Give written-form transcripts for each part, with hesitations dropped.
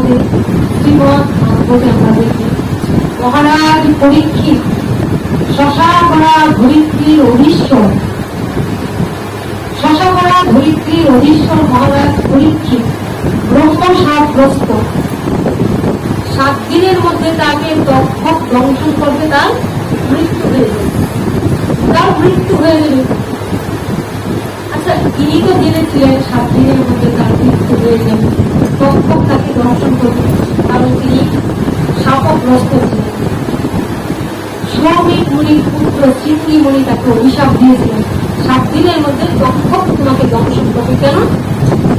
আমাদের শ্রীমৎ ভাগবতে আমরা দেখি মহারাজ পরীক্ষিত শশা করা ধরিত্রীর অধীশ্বর, শশা করা ধরিত্রীর অধীশ্বর মহারাজ পরীক্ষিত ব্রহ্মসাপগ্রস্ত। 7 দিনের মধ্যে তাকে তক্ষক দংশন করবে, তার মৃত্যু হয়ে যাবে, তার মৃত্যু হয়ে যাবে। আচ্ছা, তিনি তো জেনেছিলেন 7 দিনের মধ্যে তার মৃত্যু হয়ে যাবে, তক্ষক তাকে দংশন করবে, কারণ তিনি শাপগ্রস্ত ছিলেন। শ্রমিক মুনির পুত্র চিত্রী মুনি তাকে অভিশাপ দিয়েছিলেন 7 দিনের মধ্যে তক্ষক তোমাকে দংশন করবে। কেন?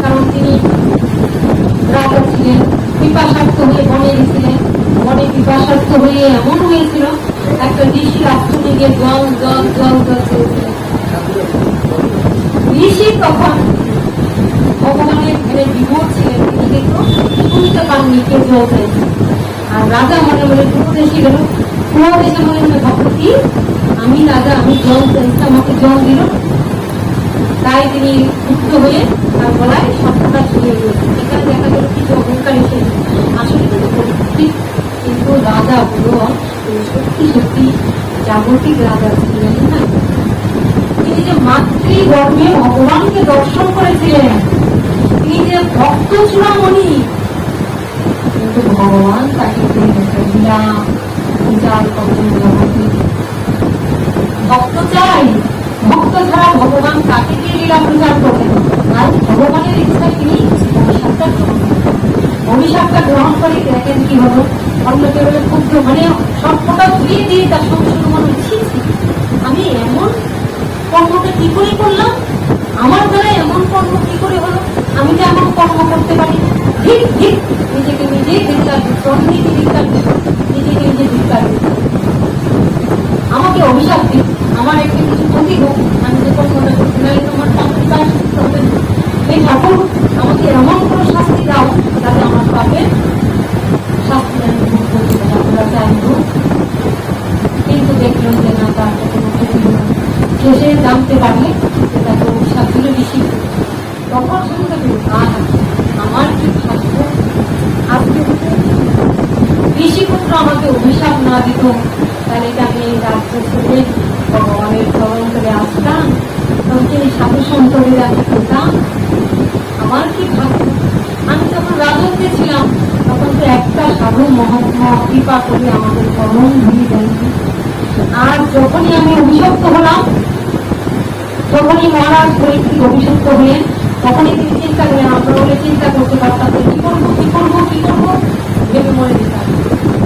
কারণ তিনি রাজা ছিলেন, পিপাসার্থ হয়ে বনে গেছিলেন, বনে পিপাসার্থ হয়ে এমন হয়েছিল একটা ঋষির আশ্রমে গিয়ে জল জল জল জল করেছিলেন। ঋষি তখন ভগবানের ঘরে বিভোর ছিলেন, তিনি কিন্তু শুনতে পাননি কেউ জল চাইছে। আর রাজা মনে মনে উপদেশে গেল, উপদেশে মনে মনে ভাবল কি আমি রাজা, আমি জল চাইছি, আমাকে জল দিল। তাই তিনি ক্ষুব্ধ হয়ে তার গলায় সবটা ছড়িয়ে দিয়েছেন। এখানে দেখা গেল কিছু অহংকার এসে আসলে কিন্তু রাজা হল সত্যি সত্যি জাগতিক রাজা ছিলেন না। তিনি যে মাতৃগর্ভে ভগবানকে দর্শন করেছিলেন, তিনি যে ভক্ত চূড়ামণি, কিন্তু ভগবান তাকে ভক্ত চাই, ভক্ত ছাড়া ভগবান তাকে দিয়ে লীলা প্রচার করবেন। আর ভগবানের ইচ্ছায় তিনি অভিশাপটা গ্রহণ করে দেখেন কি হলো, অন্যকে বলে ক্ষুদ্র মানে সবটা ধুয়ে দিয়ে তার সংসার মনে ইচ্ছি আমি এমন কর্মটা কি করে করলাম, আমার দ্বারা এমন কর্ম কি করে হলো, আমি যে এমন কর্ম করতে পারি। ঠিক ঠিক নিজেকে নিজে ধিক্কার দিচ্ছ, নিজেকে ধিক্কার দিচ্ছ, নিজেকে নিজে ধিক্কার দিচ্ছ। আমাকে অভিশাপ দিন, আমার একটা কিছু ক্ষতি হোক, আমি যে কর্মটা করতে পারি তোমার এই ঠাকুর আমাকে এমন কোনো শাস্তি দাও যাতে আমার পাপের শাস্তি আমি ভোগ করতে পারি, আমরা চাইব। কিন্তু দেখলাম যে না, তার কোনো ক্ষতি হল। শেষে জানতে পারলে তাকে অভিশাপ দিল ঋষি। তখন শুনতে পেল আমার কি ভাগ্য, আজকে ঋষিপুত্র আমাকে অভিশাপ না দিত, তাহলে আমি এই রাজ্য ছেড়ে ভগবানের চরণ করে আসতাম, তখন এই সাধু সন্তদের আমি পেতাম। আমার কি ভাগ্য, আমি যখন রাজত্বে ছিলাম তখন তো একটা সাধু মহাত্মা কৃপা করে আমাদের চরণ ধুয়ে দেন। আর যখনই আমি অভিশপ্ত হলাম, যখনই মহারাজ পরীক্ষিত অভিশপ্ত হলেন, তখনই তিনি চিন্তা করেন, আমরা বলে চিন্তা করতে পারতাম কি করবো কি করবো কি করবো, ভেবে মরে দিতাম।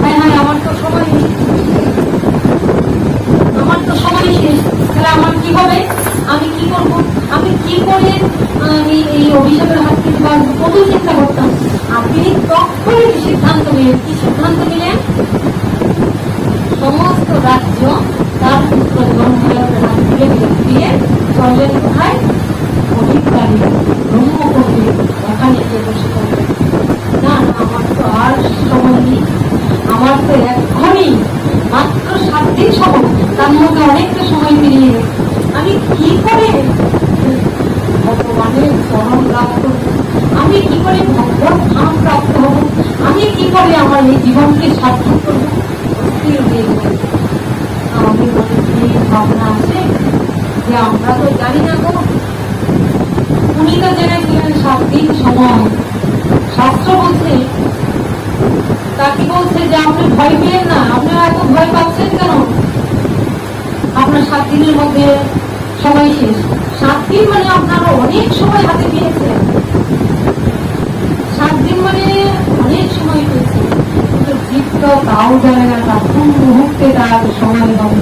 হ্যাঁ হ্যাঁ, আমার তো সময় শেষ, আমার তো সময় শেষ, তাহলে আমার কি হবে, আমি কি করবো, আমি কি করে আমি এই অভিশাপের হাত থেকে বাঁচবো, কত চিন্তা করতাম। আপনি তখনই সিদ্ধান্ত নিলেন, কি সিদ্ধান্ত নিলেন, সমস্ত রাজ্য তার পুত্র ব্রহ্মদেবের হাত তুলে দিলেন, দিয়ে চললেন কোথায়, অধিকারী ব্রহ্মকর্মী ওখানে গিয়ে বসে করলেন। না, আমার তো আর সময় নেই, আমার তো এখনই মাত্র 7 দিন সময়, তার মধ্যে অনেকটা সময় পেরিয়ে গেছে। আমি কি করে ভগবানের চরণ লাভ করব, আমি কি করে ভগবত ধাম প্রাপ্ত হব, আমি কি করে আমার এই জীবনকে সার্থক করবো। আমি মনে ভাবনা আছে যে আমরা তো জানি না তো, উনি তো জেনেছিলেন 7 দিন সময়। শাস্ত্র বলছে, তা কি বলছে যে আপনি ভয় পেলেন না, আপনারা এত ভয় পাচ্ছেন কেন, আপনার 7 দিনের মধ্যে সময় শেষ। 7 দিন মানে আপনারা অনেক সময় হাতে পেয়েছেন, 7 দিন মানে অনেক সময় পেয়েছে, কিন্তু জীব তো তাও জানে না তার কোন মুহূর্তে তার সময় হবে।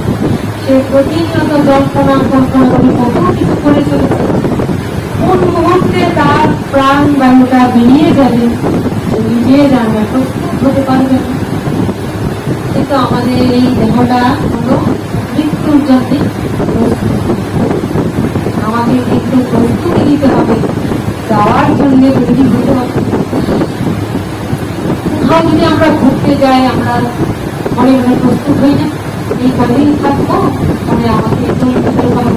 সে প্রতিনিয়ত জল্পনা কল্পনা করে কত কিছু করে চলেছে, কোন মুহূর্তে তার প্রাণ বায়ুটা বেরিয়ে যাবে নিজে জানবে, প্রস্তুত হতে পারবে না। কিন্তু আমাদের এই দেহটা হলো মৃত্যুর জন্য আমাদের একটু প্রস্তুতি নিতে হবে, যাওয়ার জন্য তৈরি হতে হবে। কোথাও যদি আমরা ঘুরতে যাই, আমরা মনে মনে প্রস্তুত হই না, এই কদিন থাকবো, মানে আমাকে একটু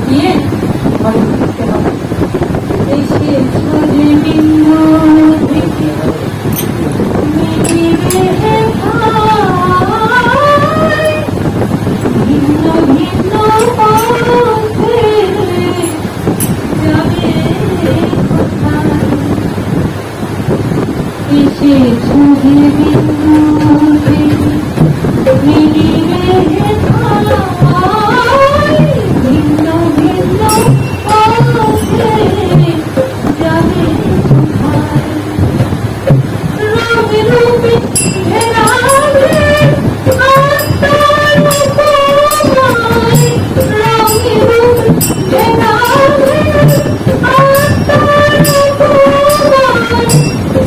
দিয়ে ঘরে ঘুরতে হবে। এই সে ঝুঁকে বিন্দুতে নিবিবে ধারায় ভিন্ন ভিন্ন পথে যাবে কোথায়। রঙে রূপে ঘেরাবে আত্মার উপমায়, রঙে রূপে ঘেরাবে আত্মার উপমায়,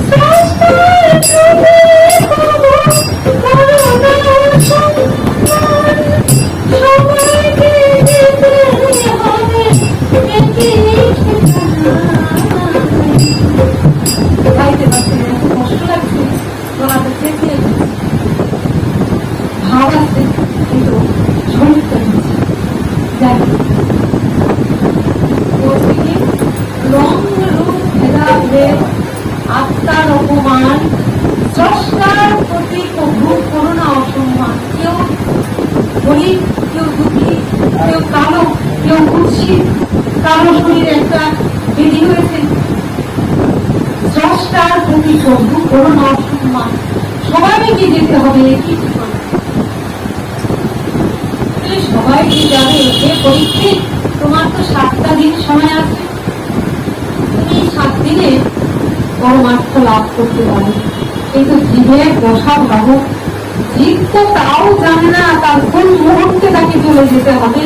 স্রষ্টার ছবি পাবো করুণার সম্মান। সবাইকে যেতে হবে একই ঠিকানায়। গাইতে পারছি না, এত কষ্ট লাগছে, গলাটা চেপে ভাব আছে কিন্তু শরীরটা নিচ্ছে। যাই বলছি কি, রং রূপ ভেদাভেদ আত্মার অপমান, স্রষ্টার প্রতি প্রভু করুণা অসম্মান। কেউ গরিব, কেউ দুঃখী, কেউ কালো, কেউ কুৎসিত, কারো শরীরে একটা বিধি হয়েছে। স্রষ্টার প্রতি প্রভু করুণা অসম্মান, সবাইকে যেতে হবে একই ঠিকানা। সবাইকে যাবে এ পরীক্ষিত, তোমার তো 7টা দিন সময় আছে, তুমি 7 দিনে পরমার্থ লাভ করতে পারো। কিন্তু জীবের দশা ভাবো, জীব তো তাও জানে না তার কোন মুহূর্তে তাকে চলে যেতে হবে।